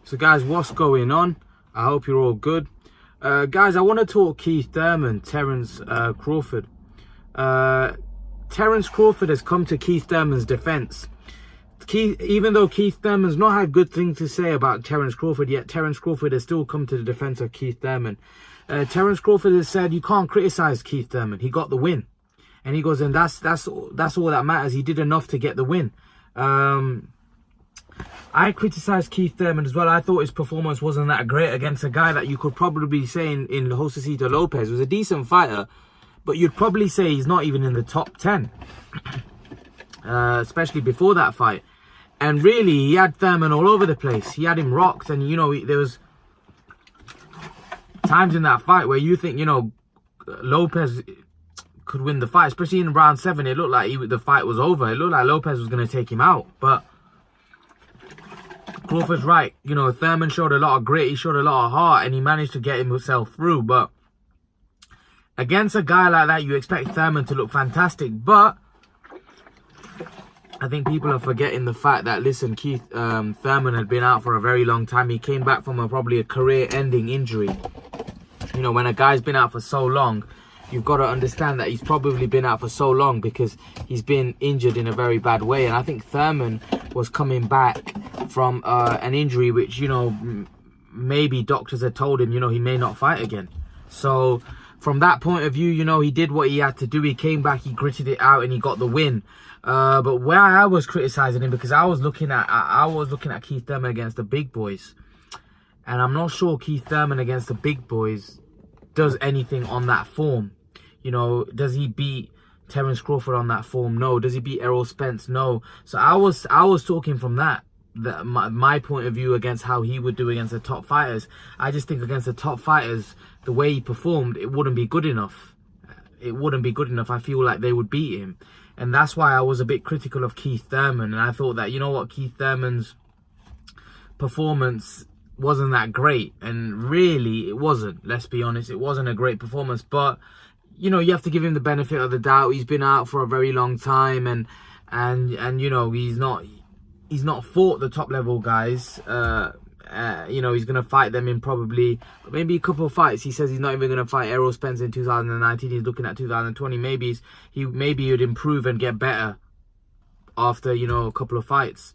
So guys, what's going on? I hope you're all good. Guys, I want to talk Keith Thurman, Terence, Crawford. Terence Crawford has come to Keith Thurman's defense. Even though Keith Thurman's not had good things to say about Terence Crawford, yet Terence Crawford has still come to the defense of Keith Thurman. Terence Crawford has said you can't criticize Keith Thurman. He got the win, and he goes, and that's all that matters. He did enough to get the win. I criticised Keith Thurman as well. I thought his performance wasn't that great against a guy that you could probably say in Josecito Lopez was a decent fighter, but you'd probably say he's not even in the top 10, especially before that fight. And really, he had Thurman all over the place. He had him rocked, and you know, there was times in that fight where you think, you know, Lopez could win the fight, especially in round 7. It looked like the fight was over. It looked like Lopez was going to take him out, but Crawford's right. You know, Thurman showed a lot of grit, he showed a lot of heart, and he managed to get himself through. But against a guy like that, you expect Thurman to look fantastic. But I think people are forgetting the fact that, listen, Keith Thurman had been out for a very long time. He came back from probably a career-ending injury. You know, when a guy's been out for so long, you've got to understand that he's probably been out for so long because he's been injured in a very bad way. And I think Thurman was coming back from an injury which, you know, maybe doctors had told him, you know, he may not fight again. So from that point of view, you know, he did what he had to do. He came back, he gritted it out, and he got the win. But where I was criticizing him, because I was looking at Keith Thurman against the big boys, and I'm not sure Keith Thurman against the big boys does anything on that form. You know, does he beat Terence Crawford on that form? No. Does he beat Errol Spence? No. So I was talking from my point of view against how he would do against the top fighters. I just think against the top fighters, the way he performed, it wouldn't be good enough. It wouldn't be good enough. I feel like they would beat him. And that's why I was a bit critical of Keith Thurman. And I thought that, you know what, Keith Thurman's performance wasn't that great. And really, it wasn't. Let's be honest, it wasn't a great performance. But you know, you have to give him the benefit of the doubt. He's been out for a very long time, and you know, he's not fought the top level guys. You know, he's gonna fight them in probably maybe a couple of fights. He says he's not even gonna fight Errol Spence in 2019. He's looking at 2020. Maybe he would improve and get better after, you know, a couple of fights.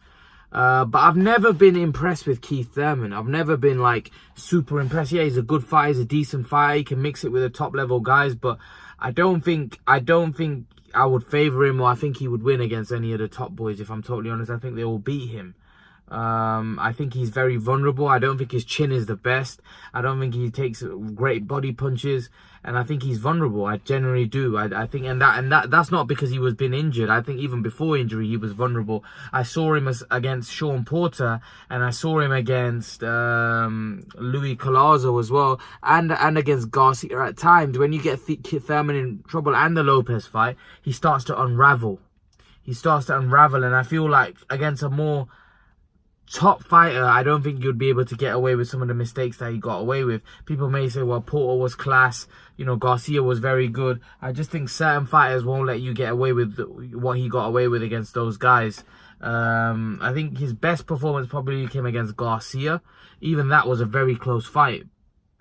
But I've never been impressed with Keith Thurman. I've never been like super impressed. Yeah, he's a good fighter, he's a decent fighter. He can mix it with the top level guys, but I don't think I would favour him, or I think he would win against any of the top boys, if I'm totally honest. I think they will beat him. I think he's very vulnerable. I don't think his chin is the best. I don't think he takes great body punches, and I think he's vulnerable. I generally do. I think, and that's not because he was been injured. I think even before injury he was vulnerable. I saw him against Sean Porter, and I saw him against Louis Collazo as well, and against Garcia at times. When you get Thurman in trouble, and the Lopez fight, he starts to unravel. And I feel like against a more top fighter, I don't think you'd be able to get away with some of the mistakes that he got away with. People may say, well, Porter was class, you know, Garcia was very good. I just think certain fighters won't let you get away with what he got away with against those guys. I think his best performance probably came against Garcia. Even that was a very close fight.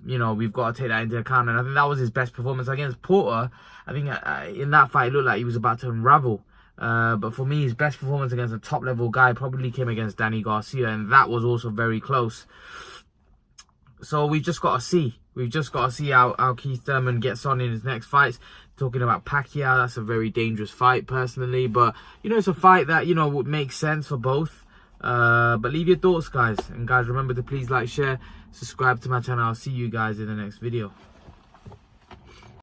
You know, we've got to take that into account, and I think that was his best performance. Against Porter, I think in that fight it looked like he was about to unravel. But for me, his best performance against a top level guy probably came against Danny Garcia, and that was also very close. So we've just got to see. We've just got to see how Keith Thurman gets on in his next fights. Talking about Pacquiao, that's a very dangerous fight personally, but you know, it's a fight that, you know, would make sense for both. But leave your thoughts, guys, and guys, remember to please like, share, subscribe to my channel. I'll see you guys in the next video.